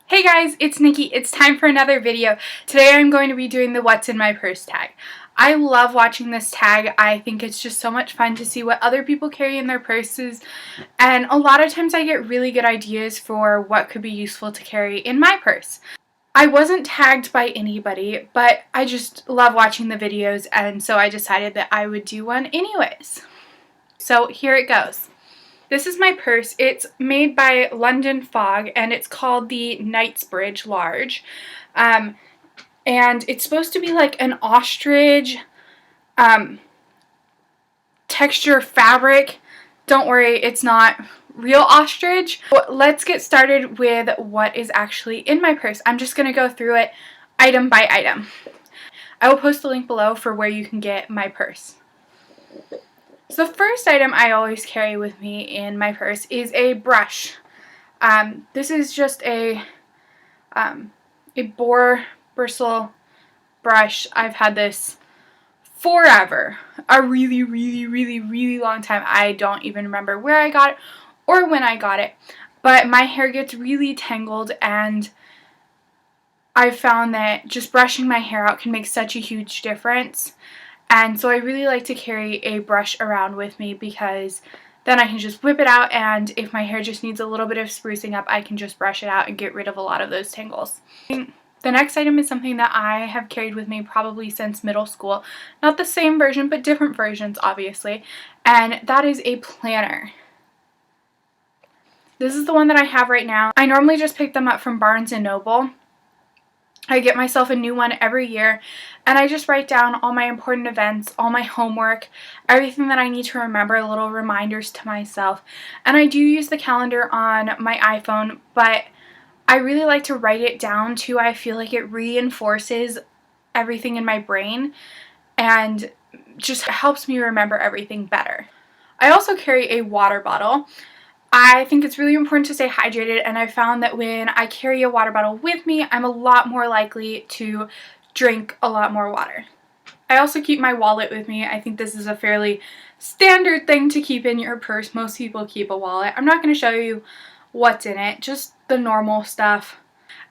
Hey guys, it's Nikki. It's time for another video. Today I'm going to be doing the what's in my purse tag. I love watching this tag. I think it's just so much fun to see what other people carry in their purses, and a lot of times I get really good ideas for what could be useful to carry in my purse. I wasn't tagged by anybody, but I just love watching the videos, and so I decided that I would do one anyways. So here it goes. This is my purse. It's made by London Fog, and it's called the Knightsbridge Large. And it's supposed to be like an ostrich texture fabric. Don't worry, it's not real ostrich. Let's get started with what is actually in my purse. I'm just going to go through it item by item. I will post a link below for where you can get my purse. So the first item I always carry with me in my purse is a brush. This is just a boar bristle brush. I've had this forever. A really long time. I don't even remember where I got it or when I got it. But my hair gets really tangled, and I've found that just brushing my hair out can make such a huge difference. And so I really like to carry a brush around with me, because then I can just whip it out, and if my hair just needs a little bit of sprucing up, I can just brush it out and get rid of a lot of those tangles. The next item is something that I have carried with me probably since middle school. Not the same version, but different versions, obviously. And that is a planner. This is the one that I have right now. I normally just pick them up from Barnes & Noble. I get myself a new one every year, and I just write down all my important events, all my homework, everything that I need to remember, little reminders to myself. And I do use the calendar on my iPhone, but I really like to write it down too. I feel like it reinforces everything in my brain and just helps me remember everything better. I also carry a water bottle. I think it's really important to stay hydrated, and I found that when I carry a water bottle with me, I'm a lot more likely to drink a lot more water. I also keep my wallet with me. I think this is a fairly standard thing to keep in your purse. Most people keep a wallet. I'm not going to show you what's in it, just the normal stuff.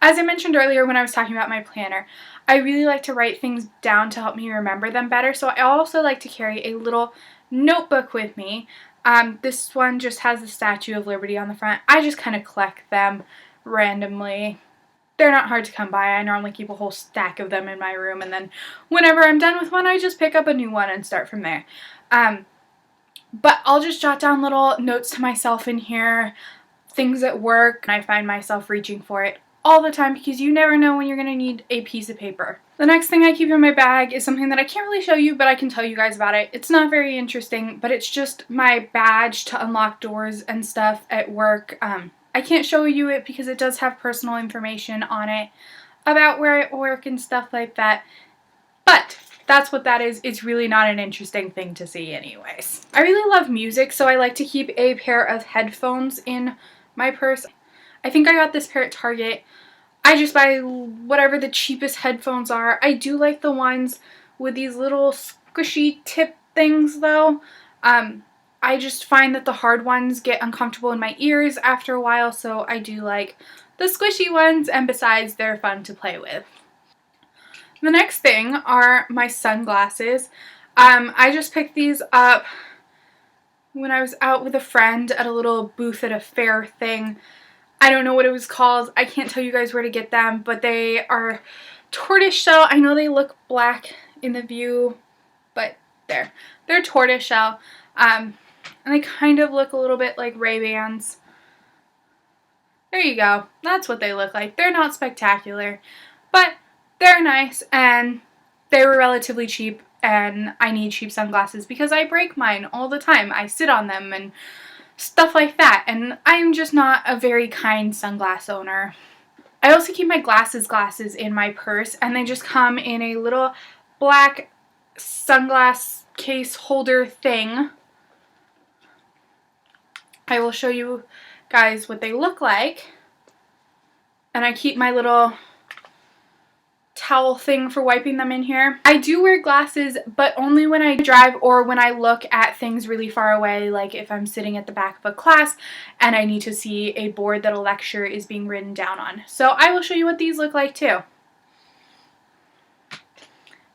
As I mentioned earlier when I was talking about my planner, I really like to write things down to help me remember them better, so I also like to carry a little notebook with me. This one just has the Statue of Liberty on the front. I just kind of collect them randomly. They're not hard to come by. I normally keep a whole stack of them in my room, and then whenever I'm done with one, I just pick up a new one and start from there. But I'll just jot down little notes to myself in here, things at work, and I find myself reaching for it all the time because you never know when you're going to need a piece of paper. The next thing I keep in my bag is something that I can't really show you, but I can tell you guys about it. It's not very interesting, but it's just my badge to unlock doors and stuff at work. I can't show you it because it does have personal information on it about where I work and stuff like that, but that's what that is. It's really not an interesting thing to see anyways. I really love music, so I like to keep a pair of headphones in my purse. I think I got this pair at Target. I just buy whatever the cheapest headphones are. I do like the ones with these little squishy tip things though. I just find that the hard ones get uncomfortable in my ears after a while, so I do like the squishy ones, and besides, they're fun to play with. The next thing are my sunglasses. I just picked these up when I was out with a friend at a little booth at a fair thing. I don't know what it was called. I can't tell you guys where to get them, but they are tortoiseshell. I know they look black in the view, but they're tortoiseshell. And they kind of look a little bit like Ray-Bans. There you go. That's what they look like. They're not spectacular, but they're nice, and they were relatively cheap, and I need cheap sunglasses because I break mine all the time. I sit on them and stuff like that, and I'm just not a very kind sunglass owner. I also keep my glasses in my purse, and they just come in a little black sunglass case holder thing. I will show you guys what they look like, and I keep my little towel thing for wiping them in here. I do wear glasses, but only when I drive or when I look at things really far away, like if I'm sitting at the back of a class and I need to see a board that a lecture is being written down on. So I will show you what these look like too.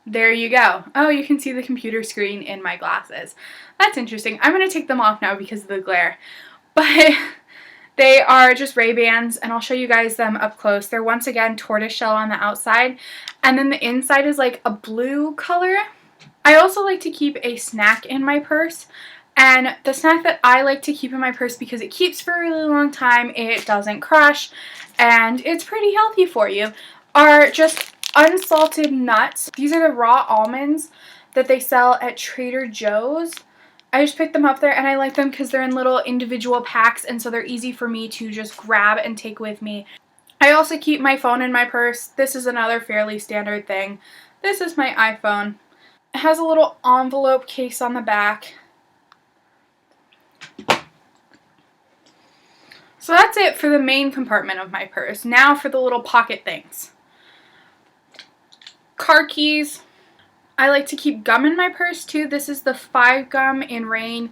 There you go. Oh, you can see the computer screen in my glasses. That's interesting. I'm going to take them off now because of the glare. But they are just Ray-Bans, and I'll show you guys them up close. They're once again tortoiseshell on the outside, and then the inside is like a blue color. I also like to keep a snack in my purse, and the snack that I like to keep in my purse because it keeps for a really long time, it doesn't crush, and it's pretty healthy for you, are just unsalted nuts. These are the raw almonds that they sell at Trader Joe's. I just picked them up there and I like them because they're in little individual packs, and so they're easy for me to just grab and take with me. I also keep my phone in my purse. This is another fairly standard thing. This is my iPhone. It has a little envelope case on the back. So that's it for the main compartment of my purse. Now for the little pocket things. Car keys. I like to keep gum in my purse too. This is the 5 gum in Rain.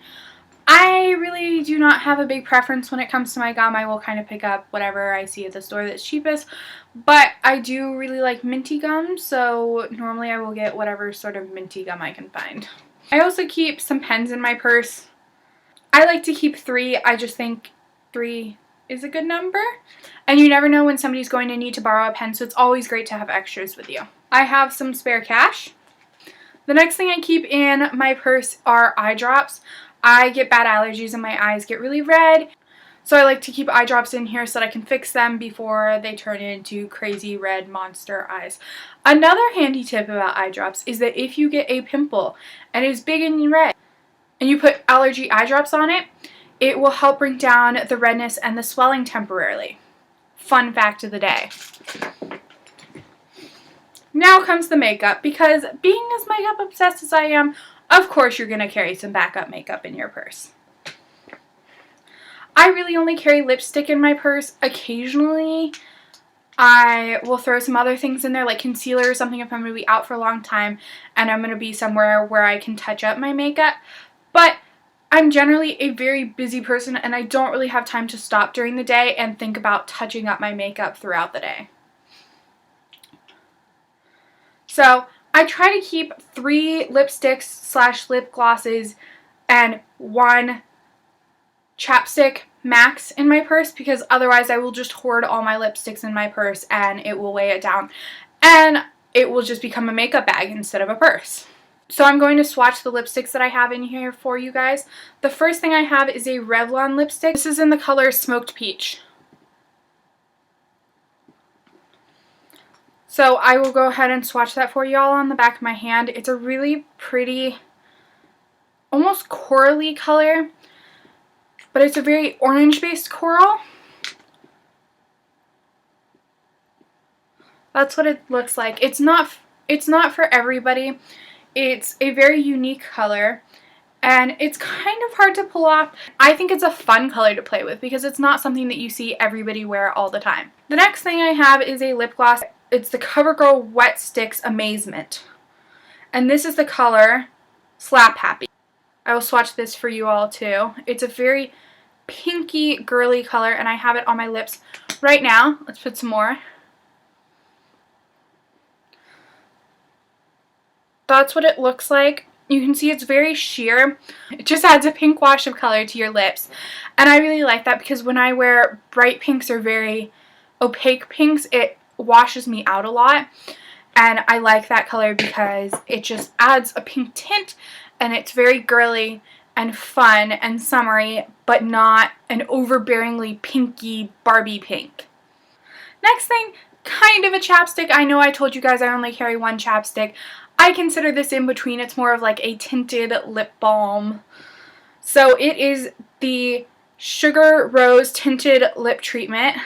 I really do not have a big preference when it comes to my gum. I will kind of pick up whatever I see at the store that's cheapest. But I do really like minty gum, so normally I will get whatever sort of minty gum I can find. I also keep some pens in my purse. I like to keep 3. I just think 3 is a good number. And you never know when somebody's going to need to borrow a pen, so it's always great to have extras with you. I have some spare cash. The next thing I keep in my purse are eye drops. I get bad allergies and my eyes get really red, so I like to keep eye drops in here so that I can fix them before they turn into crazy red monster eyes. Another handy tip about eye drops is that if you get a pimple and it's big and red and you put allergy eye drops on it, it will help bring down the redness and the swelling temporarily. Fun fact of the day. Now comes the makeup, because being as makeup obsessed as I am, of course you're going to carry some backup makeup in your purse. I really only carry lipstick in my purse. Occasionally I will throw some other things in there like concealer or something if I'm going to be out for a long time and I'm going to be somewhere where I can touch up my makeup. But I'm generally a very busy person and I don't really have time to stop during the day and think about touching up my makeup throughout the day. So I try to keep 3 lipsticks / lip glosses and 1 chapstick max in my purse, because otherwise I will just hoard all my lipsticks in my purse and it will weigh it down and it will just become a makeup bag instead of a purse. So I'm going to swatch the lipsticks that I have in here for you guys. The first thing I have is a Revlon lipstick. This is in the color Smoked Peach. So I will go ahead and swatch that for y'all on the back of my hand. It's a really pretty, almost corally color, but it's a very orange-based coral. That's what it looks like. It's not for everybody. It's a very unique color, and it's kind of hard to pull off. I think it's a fun color to play with because it's not something that you see everybody wear all the time. The next thing I have is a lip gloss. It's the CoverGirl Wet Sticks Amazement. And this is the color Slap Happy. I will swatch this for you all too. It's a very pinky, girly color, and I have it on my lips right now. Let's put some more. That's what it looks like. You can see it's very sheer. It just adds a pink wash of color to your lips. And I really like that because when I wear bright pinks or very opaque pinks, it washes me out a lot. And I like that color because it just adds a pink tint and it's very girly and fun and summery, but not an overbearingly pinky Barbie pink. Next thing, kind of a chapstick. I know I told you guys I only carry 1 chapstick. I consider this in between. It's more of like a tinted lip balm. So it is the Sugar Rose Tinted Lip Treatment.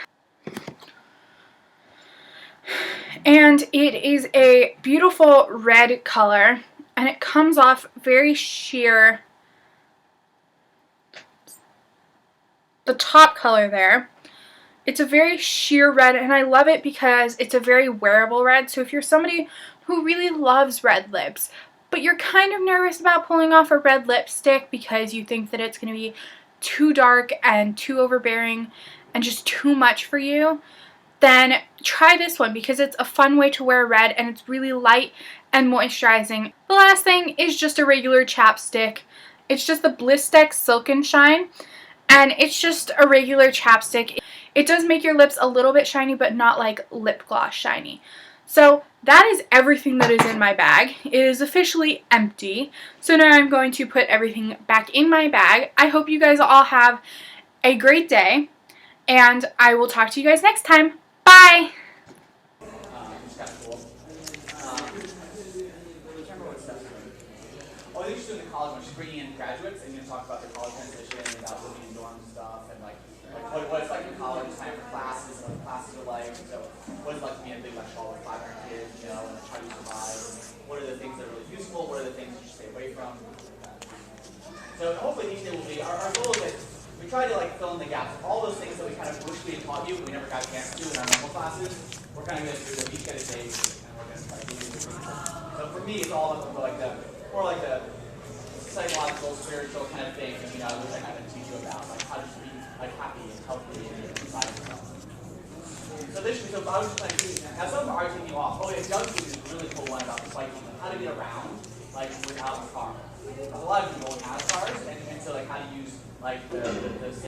And it is a beautiful red color. And it comes off very sheer. The top color there. It's a very sheer red, and I love it because it's a very wearable red. So if you're somebody who really loves red lips, but you're kind of nervous about pulling off a red lipstick because you think that it's going to be too dark and too overbearing and just too much for you, then try this one because it's a fun way to wear red and it's really light and moisturizing. The last thing is just a regular chapstick. It's just the Blistex Silk and Shine, and it's just a regular chapstick. It does make your lips a little bit shiny, but not like lip gloss shiny. So that is everything that is in my bag. It is officially empty. So now I'm going to put everything back in my bag. I hope you guys all have a great day, and I will talk to you guys next time. Bye! Oh, they're just doing the college one. She's bringing in graduates and talk about their college transition, about living in dorm stuff, and like what it's like in college, time for classes, and what classes are like. So what it's like to be in a big lecture hall with 500 kids, and how do you survive? What are the things that are really useful? What are the things you should stay away from? So hopefully each day will be, our goal is that we try to like fill in the gaps. All those things that we kind of wish we had taught you, but we never got a chance to do in our normal classes, we're kind of going to do that each get a day, and we're going to try to give you the things. So for me, it's all about more like the psychological, spiritual kind of thing, which I kind of teach you about, like how to be like happy and healthy and inside yourself. So I was just like, now some are taking you off. Oh, yeah, Doug's is a really cool one about the cycling, like how to get around, like without a car. A lot of people don't have cars, and so like how to use like the